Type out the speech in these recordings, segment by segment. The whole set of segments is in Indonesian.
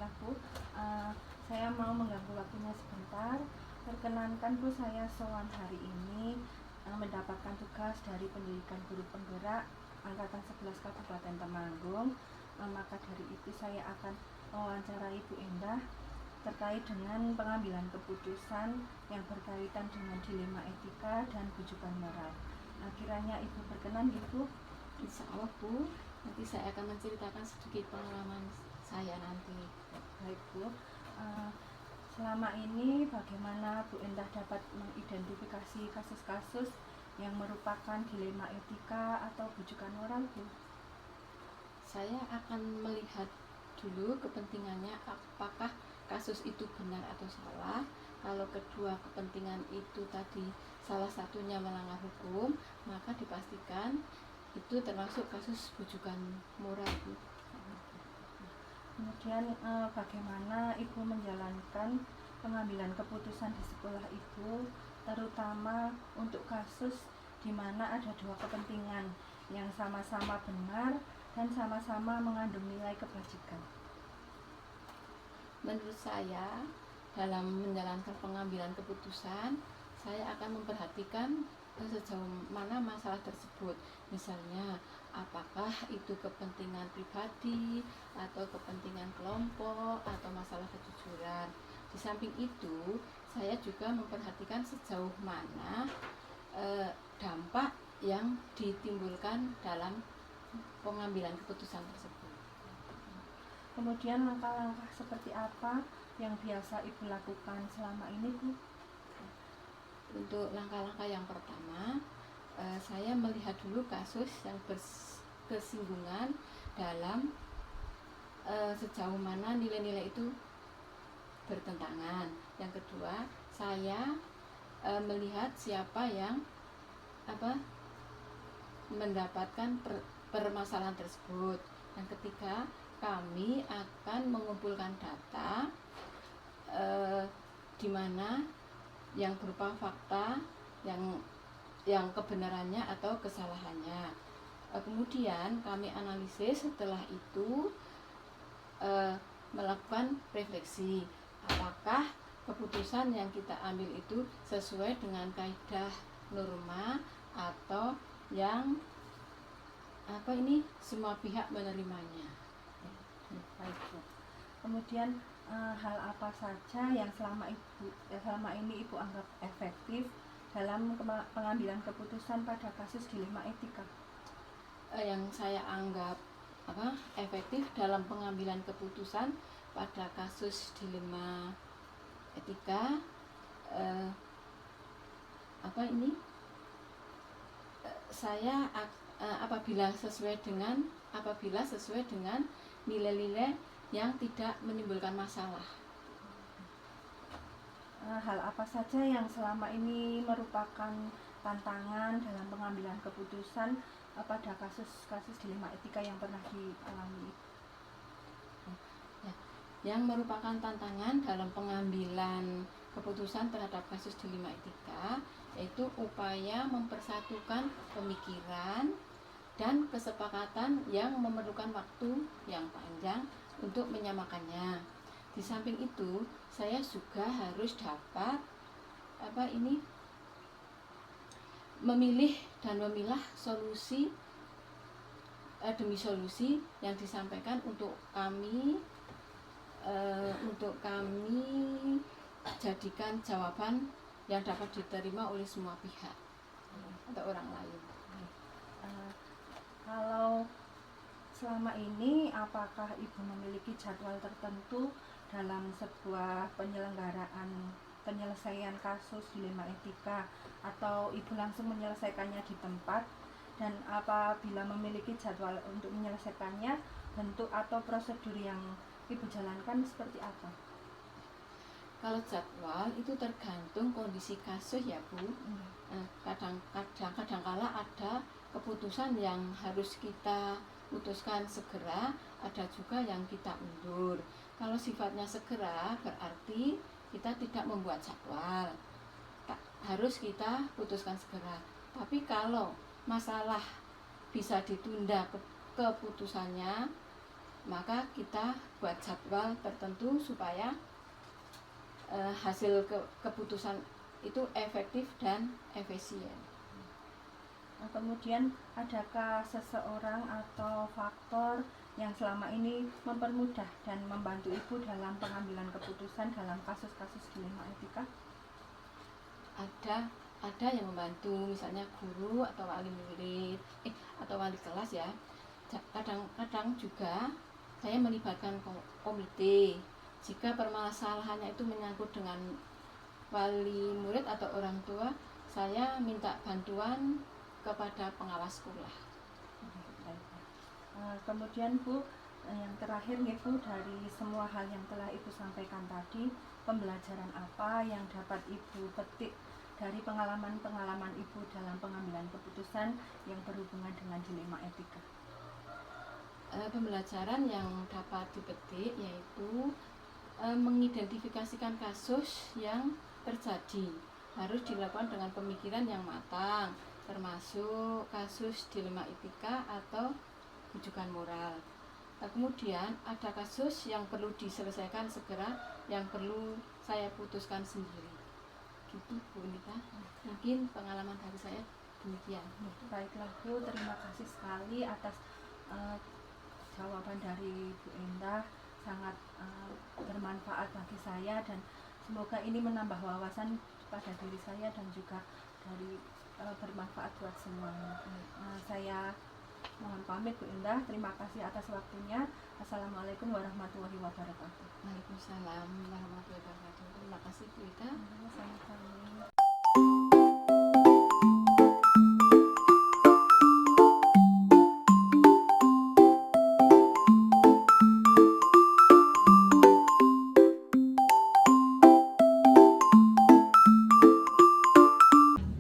ya Bu. Saya mau mengganggu waktunya sebentar. Perkenankan Bu, saya sowan hari ini mendapatkan tugas dari Pendidikan Guru Penggerak Angkatan 11 Kabupaten Temanggung. Maka dari itu saya akan mewawancarai Bu Endah terkait dengan pengambilan keputusan yang berkaitan dengan dilema etika dan rujukan moral. Kiranya Ibu berkenan gitu. Insya Allah Bu, nanti saya akan menceritakan sedikit pengalaman saya nanti. Baik Bu, selama ini bagaimana Bu Endah dapat mengidentifikasi kasus-kasus yang merupakan dilema etika atau rujukan moral Bu? Saya akan melihat dulu kepentingannya, apakah kasus itu benar atau salah. Kalau kedua kepentingan itu tadi salah satunya melanggar hukum, maka dipastikan itu termasuk kasus rujukan moral Bu. Kemudian bagaimana Ibu menjalankan pengambilan keputusan di sekolah Ibu, terutama untuk kasus di mana ada dua kepentingan yang sama-sama benar dan sama-sama mengandung nilai kebajikan? Menurut saya, dalam menjalankan pengambilan keputusan, saya akan memperhatikan sejauh mana masalah tersebut. Misalnya, apakah itu kepentingan pribadi atau kepentingan kelompok atau masalah kejujuran. Di samping itu, saya juga memperhatikan sejauh mana dampak yang ditimbulkan dalam pengambilan keputusan tersebut. Kemudian langkah-langkah seperti apa yang biasa Ibu lakukan selama ini Bu? Untuk langkah-langkah yang pertama, saya melihat dulu kasus yang bersinggungan dalam sejauh mana nilai-nilai itu bertentangan. Yang kedua, saya melihat siapa yang mendapatkan permasalahan tersebut. Yang ketiga, kami akan mengumpulkan data di mana yang berupa fakta yang kebenarannya atau kesalahannya. Kemudian kami analisis, setelah itu melakukan refleksi, apakah keputusan yang kita ambil itu sesuai dengan kaidah norma atau yang semua pihak menerimanya. Baik Bu. Kemudian hal apa saja yang selama ini Ibu anggap efektif dalam pengambilan keputusan pada kasus dilema etika? Yang saya anggap efektif dalam pengambilan keputusan pada kasus dilema etika saya apabila sesuai dengan nilai-nilai yang tidak menimbulkan masalah. Hal apa saja yang selama ini merupakan tantangan dalam pengambilan keputusan pada kasus-kasus dilema etika yang pernah dialami? Yang merupakan tantangan dalam pengambilan keputusan terhadap kasus dilema etika yaitu upaya mempersatukan pemikiran dan kesepakatan yang memerlukan waktu yang panjang untuk menyamakannya. Di samping itu, saya juga harus dapat memilih dan memilah solusi demi solusi yang disampaikan untuk kami jadikan jawaban yang dapat diterima oleh semua pihak atau orang lain. Kalau selama ini apakah Ibu memiliki jadwal tertentu dalam sebuah penyelesaian kasus dilema etika, atau Ibu langsung menyelesaikannya di tempat? Dan apabila memiliki jadwal untuk menyelesaikannya, bentuk atau prosedur yang Ibu jalankan seperti apa? Kalau jadwal itu tergantung kondisi kasus ya Bu. Kadang-kala ada keputusan yang harus kita putuskan segera, ada juga yang kita undur. Kalau sifatnya segera berarti kita tidak membuat jadwal, harus kita putuskan segera. Tapi kalau masalah bisa ditunda keputusannya, maka kita buat jadwal tertentu supaya hasil keputusan itu efektif dan efisien. Nah, kemudian adakah seseorang atau faktor yang selama ini mempermudah dan membantu Ibu dalam pengambilan keputusan dalam kasus-kasus dilema etika? Ada yang membantu, misalnya guru atau wali murid atau wali kelas ya. Kadang-kadang juga saya melibatkan komite jika permasalahannya itu menyangkut dengan wali murid atau orang tua. Saya minta bantuan kepada pengawas sekolah. Kemudian Bu, yang terakhir nih Bu, dari semua hal yang telah Ibu sampaikan tadi, pembelajaran apa yang dapat Ibu petik dari pengalaman-pengalaman Ibu dalam pengambilan keputusan yang berhubungan dengan dilema etika? Pembelajaran yang dapat dipetik yaitu mengidentifikasikan kasus yang terjadi harus dilakukan dengan pemikiran yang matang, termasuk kasus dilema etika atau rujukan moral. Kemudian ada kasus yang perlu diselesaikan segera, yang perlu saya putuskan sendiri. Gitu Bu Nita, mungkin pengalaman dari saya demikian. Baiklah Bu, terima kasih sekali atas jawaban dari Bu Endah, sangat bermanfaat bagi saya dan semoga ini menambah wawasan pada diri saya dan juga dari bermanfaat buat semuanya. Saya mohon pamit Bu Endah, terima kasih atas waktunya. Assalamualaikum warahmatullahi wabarakatuh. Waalaikumsalam warahmatullahi wabarakatuh. Terima kasih Bu Ita. Sama-sama.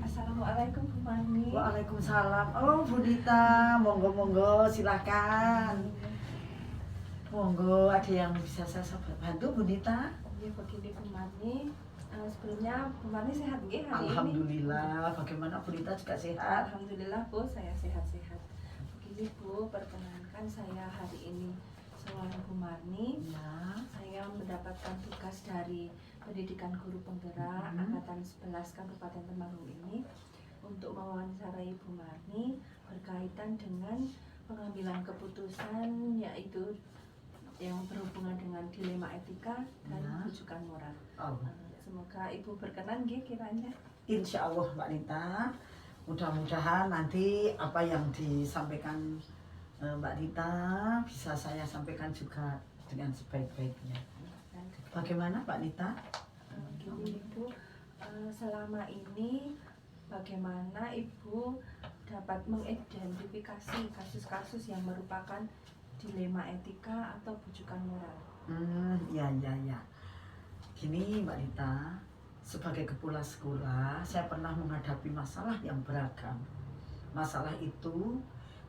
Assalamualaikum Bu Marni. Waalaikumsalam. Oh Bu Dita, monggo silakan. Monggo, ada yang bisa saya bantu Bu Dita? Ya begini Bu Marni, sebelumnya Bu Marni sehat nggih hari ini? Alhamdulillah. Bagaimana Bu Dita juga sehat? Alhamdulillah Bu, saya sehat-sehat. Begini Bu, perkenankan saya hari ini seorang Bu Marni. Ya. Saya mendapatkan tugas dari Pendidikan Guru Penggerak Angkatan 11 Kabupaten Temanggung ini untuk mewawancarai Bu Marni berkaitan dengan pengambilan keputusan, yaitu yang berhubungan dengan dilema etika dan rujukan moral. Oh. Semoga Ibu berkenan nggih kiranya. Insya Allah Mbak Dita. Mudah-mudahan nanti apa yang disampaikan Mbak Dita bisa saya sampaikan juga dengan sebaik-baiknya. Bagaimana Mbak Dita? Gini Ibu, selama ini bagaimana Ibu dapat mengidentifikasi kasus-kasus yang merupakan dilema etika atau rujukan moral? Ya. Gini Mbak Dita, sebagai kepala sekolah, saya pernah menghadapi masalah yang beragam. Masalah itu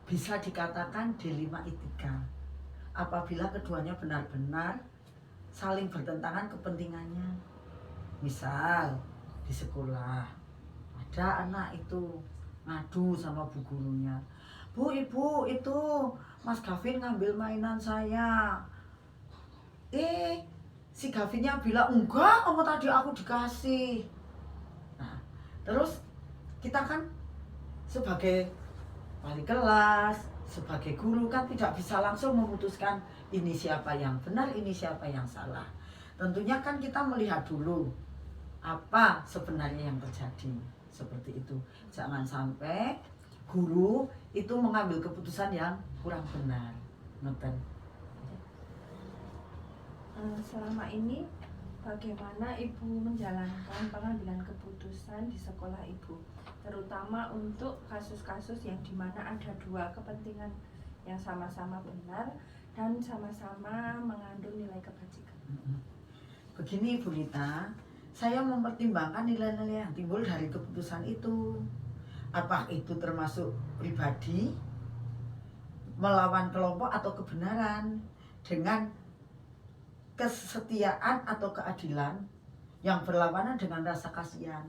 bisa dikatakan dilema etika apabila keduanya benar-benar saling bertentangan kepentingannya. Misal di sekolah ada anak itu ngadu sama bu gurunya, Bu, Ibu, itu Mas Gavin ngambil mainan saya. Si Gavinnya bilang, enggak, kamu tadi aku dikasih. Nah, terus kita kan sebagai wali kelas, sebagai guru kan tidak bisa langsung memutuskan ini siapa yang benar, ini siapa yang salah. Tentunya kan kita melihat dulu apa sebenarnya yang terjadi. Seperti itu. Jangan sampai guru itu mengambil keputusan yang kurang benar. Ngoten. Selama ini bagaimana Ibu menjalankan pengambilan keputusan di sekolah Ibu, terutama untuk kasus-kasus yang dimana ada dua kepentingan yang sama-sama benar dan sama-sama mengandung nilai kebajikan? Begini Bu Nita, saya mempertimbangkan nilai-nilai yang timbul dari keputusan itu. Apa itu termasuk pribadi, melawan kelompok atau kebenaran, dengan kesetiaan atau keadilan yang berlawanan dengan rasa kasihan.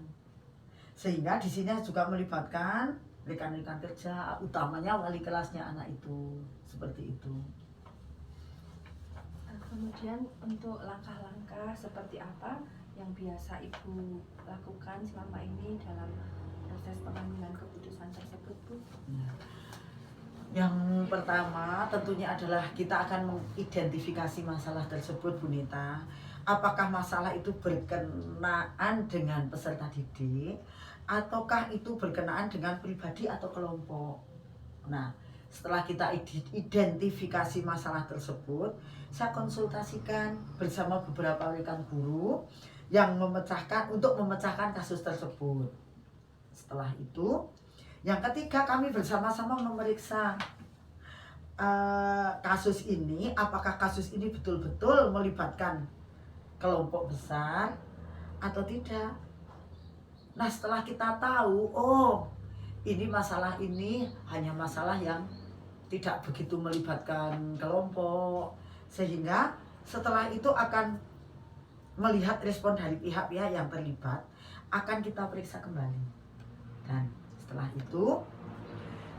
Sehingga di sini juga melibatkan rekan-rekan kerja, utamanya wali kelasnya anak itu. Seperti itu. Kemudian untuk langkah-langkah seperti apa yang biasa Ibu lakukan selama ini dalam proses pengambilan keputusan tersebut, Bu? Yang pertama tentunya adalah kita akan mengidentifikasi masalah tersebut, Bu Nita. Apakah masalah itu berkenaan dengan peserta didik ataukah itu berkenaan dengan pribadi atau kelompok. Nah, setelah kita identifikasi masalah tersebut, saya konsultasikan bersama beberapa rekan guru yang untuk memecahkan kasus tersebut. Setelah itu, yang ketiga kami bersama-sama memeriksa kasus ini, apakah kasus ini betul-betul melibatkan kelompok besar atau tidak. Nah, setelah kita tahu, oh ini masalah ini hanya masalah yang tidak begitu melibatkan kelompok, sehingga setelah itu akan melihat respon dari pihak-pihak yang terlibat, akan kita periksa kembali. Dan setelah itu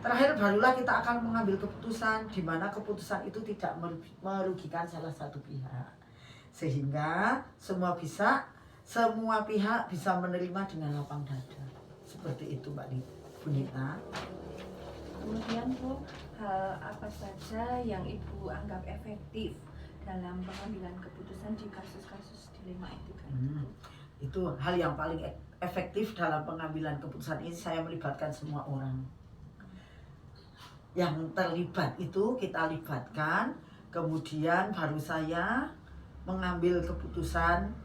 terakhir barulah kita akan mengambil keputusan, di mana keputusan itu tidak merugikan salah satu pihak, sehingga semua pihak bisa menerima dengan lapang dada. Seperti itu, Mbak Nita. Kemudian, Bu, hal apa saja yang Ibu anggap efektif dalam pengambilan keputusan di kasus-kasus dilema etika itu? Itu hal yang paling efektif dalam pengambilan keputusan ini, saya melibatkan semua orang. Yang terlibat itu kita libatkan, kemudian baru saya mengambil keputusan.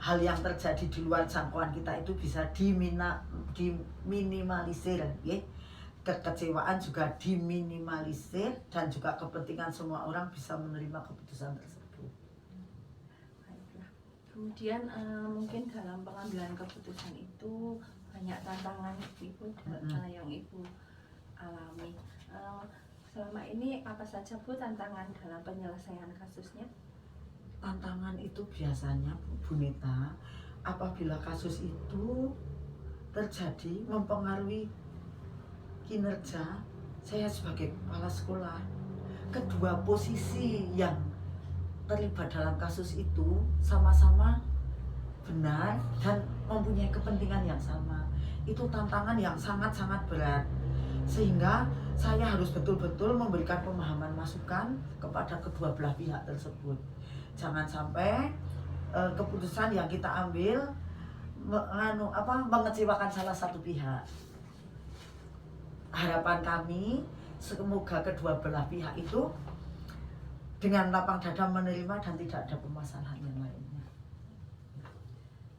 Hal yang terjadi di luar jangkauan kita itu bisa diminimalisir, ya. Kekecewaan juga diminimalisir dan juga kepentingan semua orang bisa menerima keputusan tersebut. Baiklah. Kemudian mungkin dalam pengambilan keputusan itu banyak tantangan Ibu yang Ibu alami. Selama ini apa saja, Bu, tantangan dalam penyelesaian kasusnya? Tantangan itu biasanya, Bu Nita, apabila kasus itu terjadi mempengaruhi kinerja saya sebagai kepala sekolah. Kedua posisi yang terlibat dalam kasus itu sama-sama benar dan mempunyai kepentingan yang sama. Itu tantangan yang sangat-sangat berat, sehingga saya harus betul-betul memberikan pemahaman masukan kepada kedua belah pihak tersebut. Jangan sampai keputusan yang kita ambil mengecewakan salah satu pihak. Harapan kami semoga kedua belah pihak itu dengan lapang dada menerima dan tidak ada permasalahan yang lainnya.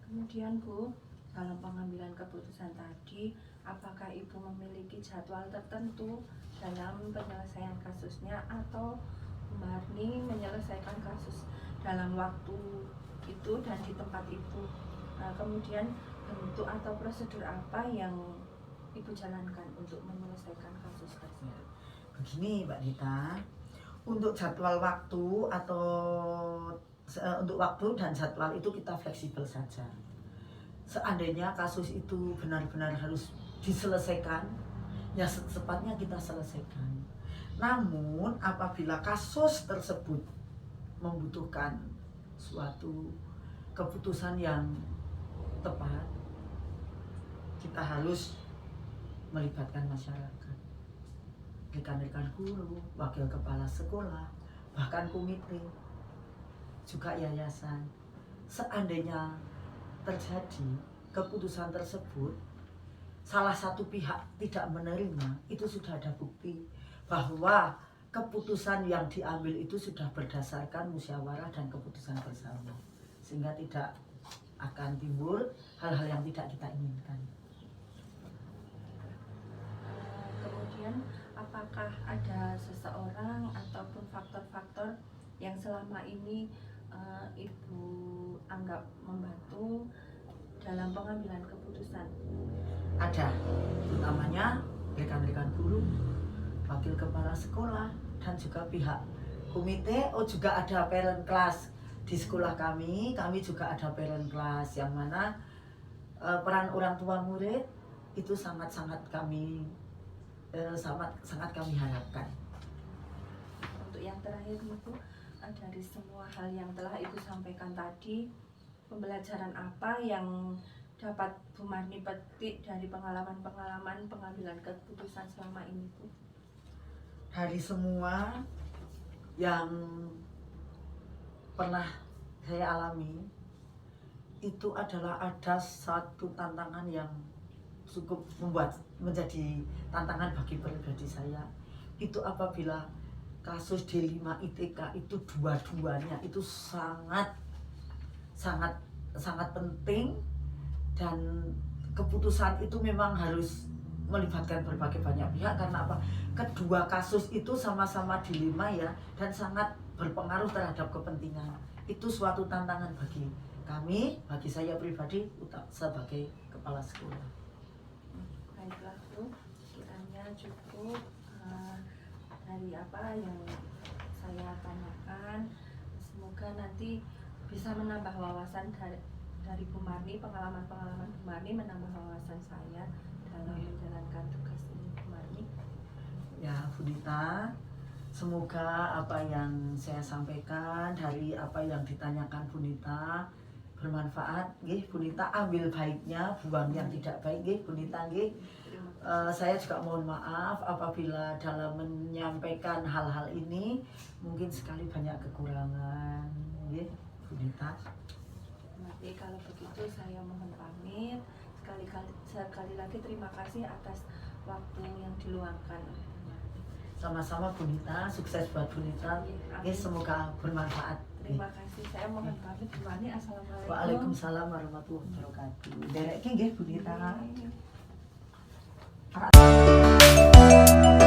Kemudian, Bu, dalam pengambilan keputusan tadi, apakah Ibu memiliki jadwal tertentu dalam penyelesaian kasusnya atau murni menyelesaikan kasus dalam waktu itu dan di tempat itu? Nah, kemudian bentuk atau prosedur apa yang Ibu jalankan untuk menyelesaikan kasus tersebut? Begini, Mbak Dita, untuk jadwal waktu untuk waktu dan jadwal itu kita fleksibel saja. Seandainya kasus itu benar-benar harus diselesaikan, ya secepatnya kita selesaikan. Namun apabila kasus tersebut membutuhkan suatu keputusan yang tepat, kita harus melibatkan masyarakat, rekan-rekan guru, wakil kepala sekolah, bahkan komite, juga yayasan. Seandainya terjadi keputusan tersebut, salah satu pihak tidak menerima, itu sudah ada bukti bahwa keputusan yang diambil itu sudah berdasarkan musyawarah dan keputusan bersama, sehingga tidak akan timbul hal-hal yang tidak kita inginkan. Kemudian apakah ada seseorang ataupun faktor-faktor yang selama ini Ibu anggap membantu dalam pengambilan keputusan? Ada, utamanya rekan-rekan guru, wakil kepala sekolah, dan juga pihak komite. Juga ada parent class di sekolah kami juga ada parent class, yang mana peran orang tua murid itu sangat kami harapkan. Untuk yang terakhir, Ibu, dari semua hal yang telah Ibu sampaikan tadi, pembelajaran apa yang dapat Bu Marni petik dari pengalaman-pengalaman pengambilan keputusan selama ini, Bu? Dari semua yang pernah saya alami, itu adalah ada satu tantangan yang cukup menjadi tantangan bagi pribadi saya. Itu apabila kasus D5 ITK itu dua-duanya itu sangat penting, dan keputusan itu memang harus melibatkan berbagai banyak pihak. Karena apa? Kedua kasus itu sama-sama dilema ya, dan sangat berpengaruh terhadap kepentingan. Itu suatu tantangan bagi kami, bagi saya pribadi sebagai kepala sekolah. Baiklah Bu, kiranya cukup dari apa yang saya tanyakan. Semoga nanti bisa menambah wawasan dari Bu Marni, pengalaman-pengalaman Bu Marni menambah wawasan saya dalam menjalankan tugas ini, Bu Marni. Ya, Bu Nita, semoga apa yang saya sampaikan dari apa yang ditanyakan Bu Nita bermanfaat. Nggih, Bu Nita ambil baiknya, buang yang tidak baik. Nggih, Bu Nita, nggih. Saya juga mohon maaf apabila dalam menyampaikan hal-hal ini mungkin sekali banyak kekurangan. Nggih, Bu Nita. Nanti kalau begitu saya mohon pamit. Sekali lagi terima kasih atas waktu yang diluangkan. Sama-sama Bu Nita, sukses buat Bu Nita. Nggih, semoga bermanfaat. Terima kasih. Saya mohon pamit, Bu Marni. Assalamualaikum. Waalaikumsalam warahmatullahi wabarakatuh. Derek nggih Bu Nita. Oke.